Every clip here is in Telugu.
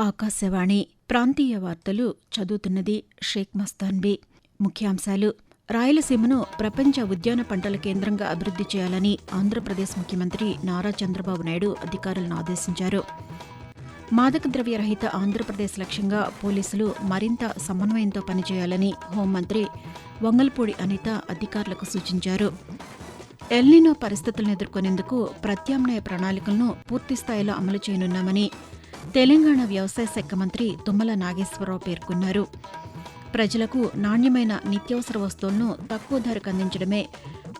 ఆకాశవాణి ప్రాంతీయ వార్తలు చదువుతున్నది షేక్ మస్తాన్బీ. ముఖ్యాంశాలు: రాయలసీమను ప్రపంచ ఉద్యాన పంటల కేంద్రంగా అభివృద్ది చేయాలని ఆంధ్రప్రదేశ్ ముఖ్యమంత్రి నారా చంద్రబాబు నాయుడు అధికారులను ఆదేశించారు. మాదక ద్రవ్య రహిత ఆంధ్రప్రదేశ్ లక్ష్యంగా పోలీసులు మరింత సమన్వయంతో పనిచేయాలని హోంమంత్రి వంగల్పూడి అనిత అధికారులకు సూచించారు. ఎల్నినో పరిస్థితులను ఎదుర్కొనేందుకు ప్రత్యామ్నాయ ప్రణాళికలను పూర్తిస్థాయిలో అమలు చేయనున్నామని తెలంగాణ వ్యవసాయ శాఖ మంత్రి తుమ్మల నాగేశ్వరరావు పేర్కొన్నారు. ప్రజలకు నాణ్యమైన నిత్యావసర వస్తువులను తక్కువ ధరకు అందించడమే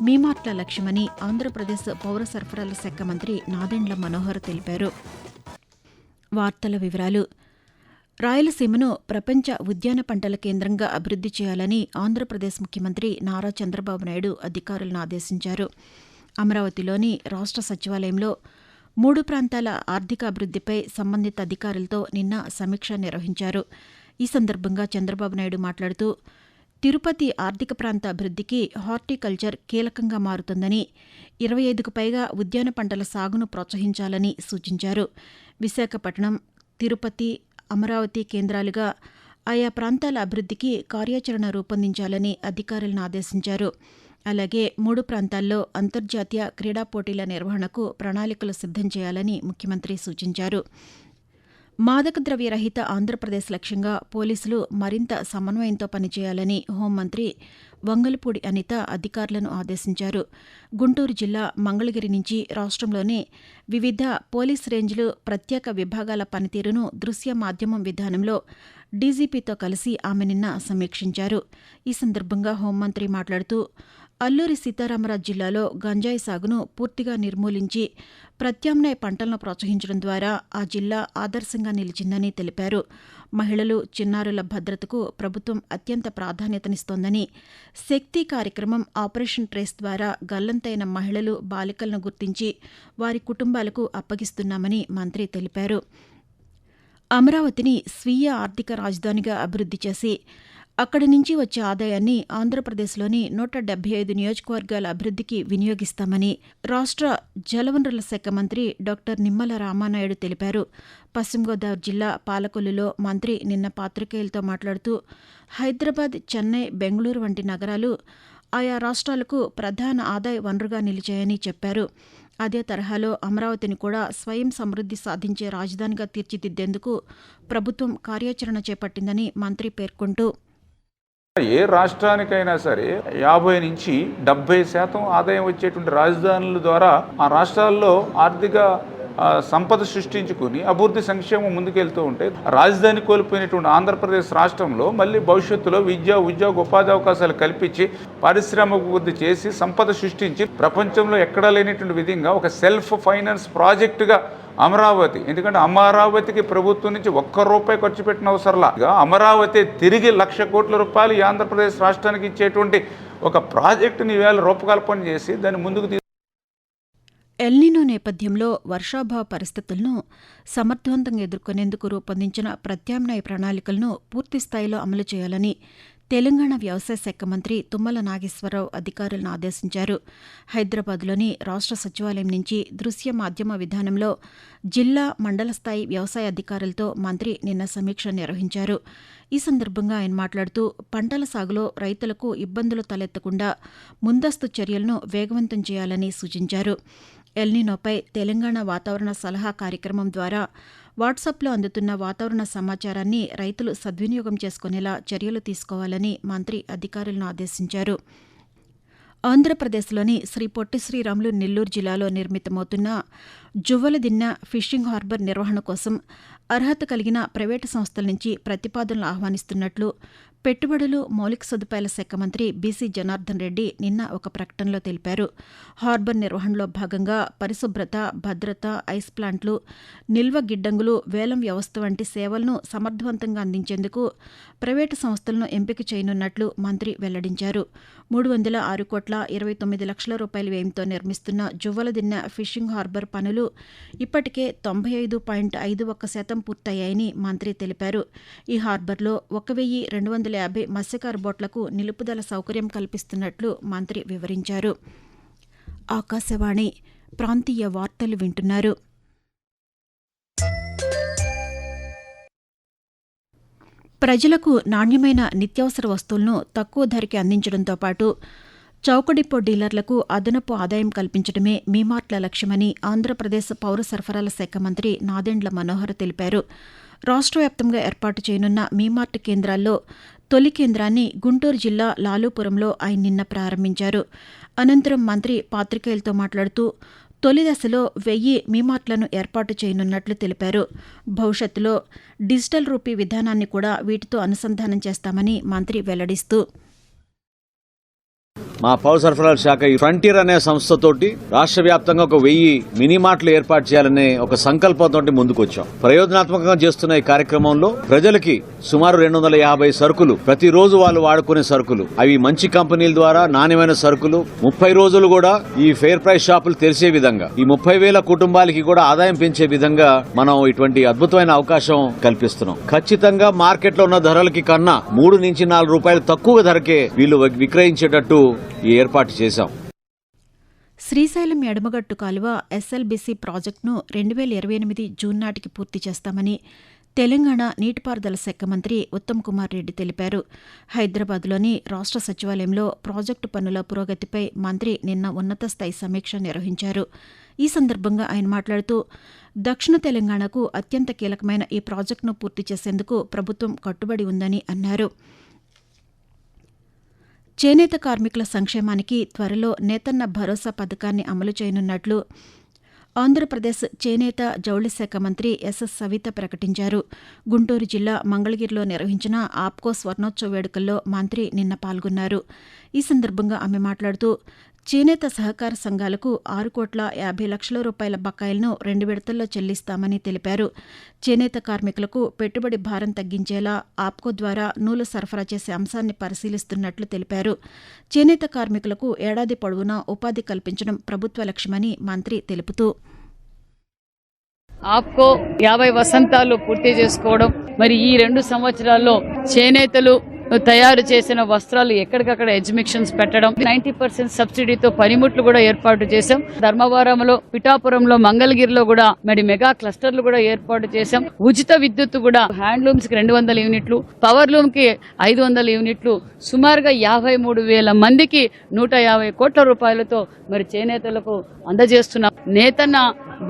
మీమార్ట్ల లక్ష్యమని ఆంధ్రప్రదేశ్ పౌర సరఫరాల శాఖ మంత్రి నాదెండ్ల మనోహర్ తెలిపారు. వార్తల వివరాలు: రాయలసీమను ప్రపంచ ఉద్యాన పంటల కేంద్రంగా అభివృద్ది చేయాలని ఆంధ్రప్రదేశ్ ముఖ్యమంత్రి నారా చంద్రబాబు నాయుడు అధికారులను ఆదేశించారు. అమరావతిలోని రాష్ట్ర సచివాలయంలో 3 ప్రాంతాల ఆర్థిక అభివృద్దిపై సంబంధిత అధికారులతో నిన్న సమీక్ష నిర్వహించారు. ఈ సందర్భంగా చంద్రబాబు నాయుడు మాట్లాడుతూ, తిరుపతి ఆర్థిక ప్రాంత అభివృద్దికి హార్టికల్చర్ కీలకంగా మారుతుందని, 25కు పైగా ఉద్యాన పంటల సాగును ప్రోత్సహించాలని సూచించారు. విశాఖపట్నం, తిరుపతి, అమరావతి కేంద్రాలుగా ఆయా ప్రాంతాల అభివృద్దికి కార్యాచరణ రూపొందించాలని అధికారులను ఆదేశించారు. అలాగే 3 ప్రాంతాల్లో అంతర్జాతీయ క్రీడా పోటీల నిర్వహణకు ప్రణాళికలు సిద్దం చేయాలని ముఖ్యమంత్రి సూచించారు. మాదక ద్రవ్య రహిత ఆంధ్రప్రదేశ్ లక్ష్యంగా పోలీసులు మరింత సమన్వయంతో పనిచేయాలని హోంమంత్రి వంగల్పూడి అనిత అధికారులను ఆదేశించారు. గుంటూరు జిల్లా మంగళగిరి నుంచి రాష్ట్రంలోని వివిధ పోలీస్ రేంజ్లు, ప్రత్యేక విభాగాల పనితీరును దృశ్య మాధ్యమం విధానంలో డీజీపీతో కలిసి ఆమె నిన్న సమీక్షించారు. ఈ సందర్భంగా హోంమంత్రి మాట్లాడుతూ, అల్లూరి సీతారామరాజు జిల్లాలో గంజాయి సాగును పూర్తిగా నిర్మూలించి ప్రత్యామ్నాయ పంటలను ప్రోత్సహించడం ద్వారా ఆ జిల్లా ఆదర్శంగా నిలిచిందని తెలిపారు. మహిళలు, చిన్నారుల భద్రతకు ప్రభుత్వం అత్యంత ప్రాధాన్యతనిస్తోందని, శక్తి కార్యక్రమం, ఆపరేషన్ ట్రేస్ ద్వారా గల్లంతైన మహిళలు, బాలికలను గుర్తించి వారి కుటుంబాలకు అప్పగిస్తున్నామని మంత్రి తెలిపారు. అమరావతిని స్వీయ ఆర్థిక రాజధానిగా అభివృద్ది చేసి అక్కడి నుంచి వచ్చే ఆదాయాన్ని ఆంధ్రప్రదేశ్లోని 175 నియోజకవర్గాల అభివృద్దికి వినియోగిస్తామని రాష్ట్ర జలవనరుల శాఖ మంత్రి డాక్టర్ నిమ్మల రామానాయుడు తెలిపారు. పశ్చిమ గోదావరి జిల్లా పాలకొల్లులో మంత్రి నిన్న పాత్రికేయులతో మాట్లాడుతూ, హైదరాబాద్, చెన్నై, బెంగళూరు వంటి నగరాలు ఆయా రాష్ట్రాలకు ప్రధాన ఆదాయ వనరుగా నిలిచాయని చెప్పారు. అదే తరహాలో అమరావతిని కూడా స్వయం సమృద్ది సాధించే రాజధానిగా తీర్చిదిద్దేందుకు ప్రభుత్వం కార్యాచరణ చేపట్టిందని మంత్రి పేర్కొంటూ, ఏ రాష్ట్రానికైనా సరే 50 నుంచి 70% ఆదాయం వచ్చేటువంటి రాజధానుల ద్వారా ఆ రాష్ట్రాల్లో ఆర్థిక సంపద సృష్టించుకుని అభివృద్ధి సంక్షేమం ముందుకెళ్తూ ఉంటే, రాజధాని కోల్పోయినటువంటి ఆంధ్రప్రదేశ్ రాష్ట్రంలో మళ్ళీ భవిష్యత్తులో విద్య, ఉద్యోగ, ఉపాధి అవకాశాలు కల్పించి పారిశ్రామిక అభివృద్ధి చేసి సంపద సృష్టించి ప్రపంచంలో ఎక్కడా లేనటువంటి విధంగా ఒక సెల్ఫ్ ఫైనాన్స్ ప్రాజెక్టుగా అమరావతి, ఎందుకంటే అమరావతికి ప్రభుత్వం నుంచి ₹1 ఖర్చు పెట్టిన అవసరంలా అమరావతి తిరిగి ₹1,00,000 కోట్ల ఈ ఆంధ్రప్రదేశ్ రాష్ట్రానికి ఇచ్చేటువంటి ఒక ప్రాజెక్టుని ఈవేళ రూపకల్పన చేసి దాన్ని ముందుకు ఎల్నినో నేపథ్యంలో వర్షాభావ పరిస్థితులను సమర్థవంతంగా ఎదుర్కొనేందుకు రూపొందించిన ప్రత్యామ్నాయ ప్రణాళికలను పూర్తిస్థాయిలో అమలు చేయాలని తెలంగాణ వ్యవసాయ శాఖ మంత్రి తుమ్మల నాగేశ్వరరావు అధికారులను ఆదేశించారు. హైదరాబాద్లోని రాష్ట్ర సచివాలయం నుంచి దృశ్య మాధ్యమ విధానంలో జిల్లా, మండల స్థాయి వ్యవసాయ అధికారులతో మంత్రి నిన్న సమీక్ష నిర్వహించారు. ఈ సందర్భంగా ఆయన మాట్లాడుతూ, పంటల సాగులో రైతులకు ఇబ్బందులు తలెత్తకుండా ముందస్తు చర్యలను వేగవంతం చేయాలని సూచించారు. ఎల్నినోపై తెలంగాణ వాతావరణ సలహా కార్యక్రమం ద్వారా వాట్సాప్లో అందుతున్న వాతావరణ సమాచారాన్ని రైతులు సద్వినియోగం చేసుకునేలా చర్యలు తీసుకోవాలని మంత్రి అధికారులను ఆదేశించారు. ఆంధ్రప్రదేశ్లోని శ్రీ పొట్టి శ్రీరాములు నెల్లూరు జిల్లాలో నిర్మితమవుతున్న జువ్వలదిన్నె ఫిషింగ్ హార్బర్ నిర్వహణ కోసం అర్హత కలిగిన ప్రైవేటు సంస్థల నుంచి ప్రతిపాదనలు ఆహ్వానిస్తున్నట్లు పెట్టుబడులు, మౌలిక సదుపాయాల శాఖ మంత్రి బీసీ జనార్దన్ రెడ్డి నిన్న ఒక ప్రకటనలో తెలిపారు. హార్బర్ నిర్వహణలో భాగంగా పరిశుభ్రత, భద్రత, ఐస్ ప్లాంట్లు, నిల్వ గిడ్డంగులు, వేలం వ్యవస్థ వంటి సేవలను సమర్థవంతంగా అందించేందుకు ప్రైవేటు సంస్థలను ఎంపిక చేయనున్నట్లు మంత్రి వెల్లడించారు. ₹306.29 కోట్ల వ్యయంతో నిర్మిస్తున్న జువ్వలదిన్నె ఫిషింగ్ హార్బర్ పనులు ఇప్పటికే 95.51% పూర్తయ్యాయని మంత్రి తెలిపారు. ఈ హార్బర్లో 1,250 మత్స్యకార బోట్లకు నిలుపుదల సౌకర్యం కల్పిస్తున్నట్లు మంత్రి వివరించారు. ఆకాశవాణి ప్రాంతీయ వార్తలు వింటున్నారు. ప్రజలకు నాణ్యమైన నిత్యావసర వస్తువులను తక్కువ ధరకి అందించడంతో పాటు చౌక డిపో డీలర్లకు అదనపు ఆదాయం కల్పించడమే మీమార్ట్ల లక్ష్యమని ఆంధ్రప్రదేశ్ పౌర సరఫరాల శాఖ మంత్రి నాదెండ్ల మనోహర్ తెలిపారు. రాష్ట్ర వ్యాప్తంగా ఏర్పాటు చేయనున్న మీమార్ట్ కేంద్రాల్లో తొలి కేంద్రాన్ని గుంటూరు జిల్లా లాలూపురంలో ఆయన నిన్న ప్రారంభించారు. అనంతరం మంత్రి పాత్రికేయులతో మాట్లాడుతూ తొలి దశలో 1000 మీమార్ట్లను ఏర్పాటు చేయనున్నట్లు తెలిపారు. భవిష్యత్తులో డిజిటల్ రూపీ విధానాన్ని కూడా వీటితో అనుసంధానం చేస్తామని మంత్రి వెల్లడిస్తూ మా పౌర సరఫరాల శాఖ ఈ ఫ్రంటియర్ అనే సంస్థతోటి రాష్ట్ర వ్యాప్తంగా ఒక 1000 మినీ మార్ట్లు ఏర్పాటు చేయాలనే ఒక సంకల్పంతో ముందుకొచ్చాం. ప్రయోజనాత్మకంగా చేస్తున్న ఈ కార్యక్రమంలో ప్రజలకి సుమారు 250 సరుకులు, ప్రతిరోజు వాళ్ళు వాడుకునే సరుకులు, అవి మంచి కంపెనీల ద్వారా నాణ్యమైన సరుకులు 30 రోజులు కూడా ఈ ఫెయిర్ ప్రైస్ షాపులు తెరిచే విధంగా, ఈ 30,000 కుటుంబాలకి కూడా ఆదాయం పెంచే విధంగా మనం ఇటువంటి అద్భుతమైన అవకాశం కల్పిస్తున్నాం. ఖచ్చితంగా మార్కెట్లో ఉన్న ధరలకి కన్నా 3 నుంచి 4 రూపాయలు తక్కువ ధరకే వీళ్ళు విక్రయించేటట్టు ఈ ఏర్పాటు చేశాం. శ్రీశైలం ఎడమగట్టు కాలువ ఎస్ఎల్బీసీ ప్రాజెక్టును 2028 జూన్ నాటికి పూర్తి చేస్తామని తెలంగాణ నీటిపారుదల శాఖ మంత్రి ఉత్తమ్ కుమార్ రెడ్డి తెలిపారు. హైదరాబాద్లోని రాష్ట్ర సచివాలయంలో ప్రాజెక్టు పనుల పురోగతిపై మంత్రి నిన్న ఉన్నత స్థాయి సమీక్ష నిర్వహించారు. ఈ సందర్భంగా ఆయన మాట్లాడుతూ దక్షిణ తెలంగాణకు అత్యంత కీలకమైన ఈ ప్రాజెక్టును పూర్తి చేసేందుకు ప్రభుత్వం కట్టుబడి ఉందని అన్నారు. చేనేత కార్మికుల సంక్షేమానికి త్వరలో నేతన్న భరోసా పథకాన్ని అమలు చేయనున్నట్లు ఆంధ్రప్రదేశ్ చేనేత జౌళి శాఖ మంత్రి ఎస్ఎస్ సవిత ప్రకటించారు. గుంటూరు జిల్లా మంగళగిరిలో నిర్వహించిన ఆప్కో స్వర్ణోత్సవ వేడుకల్లో మంత్రి నిన్న పాల్గొన్నారు. ఈ సందర్భంగా ఆమె మాట్లాడుతూ చేనేత సహకార సంఘాలకు 6,50,00,000 రూపాయల బకాయిలను 2 విడతల్లో చెల్లిస్తామని తెలిపారు. చేనేత కార్మికులకు పెట్టుబడి భారం తగ్గించేలా ఆప్కో ద్వారా నూలు సరఫరా చేసే అంశాన్ని పరిశీలిస్తున్నట్లు తెలిపారు. చేనేత కార్మికులకు ఏడాది పొడవునా ఉపాధి కల్పించడం ప్రభుత్వ లక్ష్యమని మంత్రి తెలుపుతూ ఆప్కో 50 వసంతాలు పూర్తి చేసుకోవడం, మరి ఈ 2 సంవత్సరాల్లో చేనేతలు తయారు చేసిన వస్త్రాలు ఎక్కడికక్కడ ఎగ్జిబిషన్స్ పెట్టడం, 90% సబ్సిడీతో పనిముట్లు కూడా ఏర్పాటు చేశాం. ధర్మవరంలో, పిఠాపురంలో, మంగళగిరిలో కూడా మరి మెగా క్లస్టర్లు కూడా ఏర్పాటు చేశాం. ఉచిత విద్యుత్ కూడా హ్యాండ్లూమ్స్ కి 200 యూనిట్లు, పవర్ లూమ్ కి 500 యూనిట్లు, సుమారుగా 53,000 మందికి 150 కోట్ల రూపాయలతో మరి చేనేతలకు అందజేస్తున్నాం. నేతన్న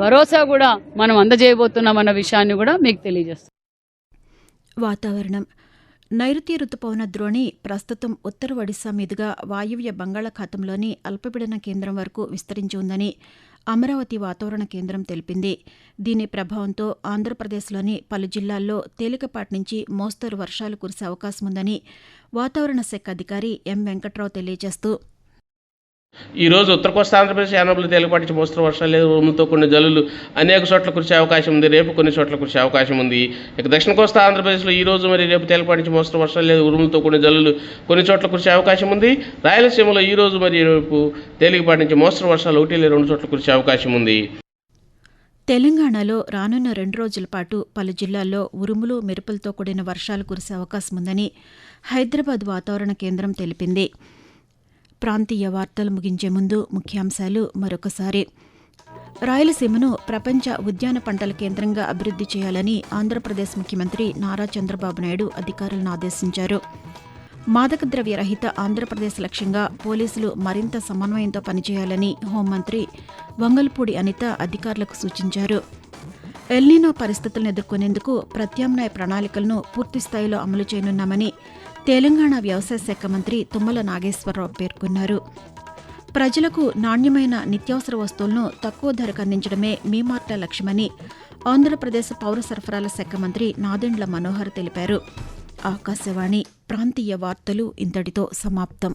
భరోసా కూడా మనం అందజేయబోతున్నామన్న విషయాన్ని కూడా మీకు తెలియజేస్తాం. వాతావరణం. నైరుతి రుతుపవన ద్రోణి ప్రస్తుతం ఉత్తర ఒడిశా మీదుగా వాయువ్య బంగాళాఖాతంలోని అల్పపీడన కేంద్రం వరకు విస్తరించి ఉందని అమరావతి వాతావరణ కేంద్రం తెలిపింది. దీని ప్రభావంతో ఆంధ్రప్రదేశ్లోని పలు జిల్లాల్లో తేలికపాటి నుంచి మోస్తరు వర్షాలు కురిసే అవకాశముందని వాతావరణ శాఖ అధికారి ఎం వెంకట్రావు తెలియజేస్తూ ఈ రోజు ఉత్తర కోస్తా ఆంధ్రప్రదేశ్ యానాంలో తేలికపాటి నుంచి మోస్తరు వర్షాలు లేదు, ఉరుములతో కొన్ని జల్లులు అనేక చోట్ల కురిసే అవకాశం ఉంది. రేపు కొన్ని చోట్ల కురిసే అవకాశం ఉంది. ఇక దక్షిణ కోస్తా ఆంధ్రప్రదేశ్లో ఈ రోజు మరి రేపు తేలికపాటి నుంచి మోస్తరు వర్షాలు లేదు, ఉరుములతో కొన్ని జల్లులు కొన్ని చోట్ల కురిసే అవకాశం ఉంది. రాయలసీమలో ఈ రోజు మరి రేపు తేలికపాటి నుంచి మోస్తరు వర్షాలు 1 లేదా 2 చోట్ల కురిసే అవకాశం ఉంది. తెలంగాణలో రానున్న 2 రోజుల పాటు పలు జిల్లాల్లో ఉరుములు మెరుపులతో కూడిన వర్షాలు కురిసే అవకాశముందని హైదరాబాద్ వాతావరణ కేంద్రం తెలిపింది. ప్రాంతీయ వార్తలు ముగించే ముందు ముఖ్యాంశాలు మరొకసారి. రాయలసీమను ప్రపంచ ఉద్యాన పంటల కేంద్రంగా అభివృద్ది చేయాలని ఆంధ్రప్రదేశ్ ముఖ్యమంత్రి నారా చంద్రబాబు నాయుడు అధికారులను ఆదేశించారు. మాదక ద్రవ్య రహిత ఆంధ్రప్రదేశ్ లక్ష్యంగా పోలీసులు మరింత సమన్వయంతో పనిచేయాలని హోంమంత్రి వంగల్పూడి అనిత అధికారులకు సూచించారు. ఎల్నినో పరిస్థితులను ఎదుర్కొనేందుకు ప్రత్యామ్నాయ ప్రణాళికలను పూర్తిస్థాయిలో అమలు చేయనున్నామని తెలంగాణ వ్యవసాయ శాఖ మంత్రి తుమ్మల నాగేశ్వరరావు పేర్కొన్నారు. ప్రజలకు నాణ్యమైన నిత్యావసర వస్తువులను తక్కువ ధరకు అందించడమే మీమార్ట్ల లక్ష్యమని ఆంధ్రప్రదేశ్ పౌర సరఫరాల శాఖ మంత్రి నాదెండ్ల మనోహర్ తెలిపారు. ఆకాశవాణి ప్రాంతీయ వార్తలు ఇంతటితో సమాప్తం.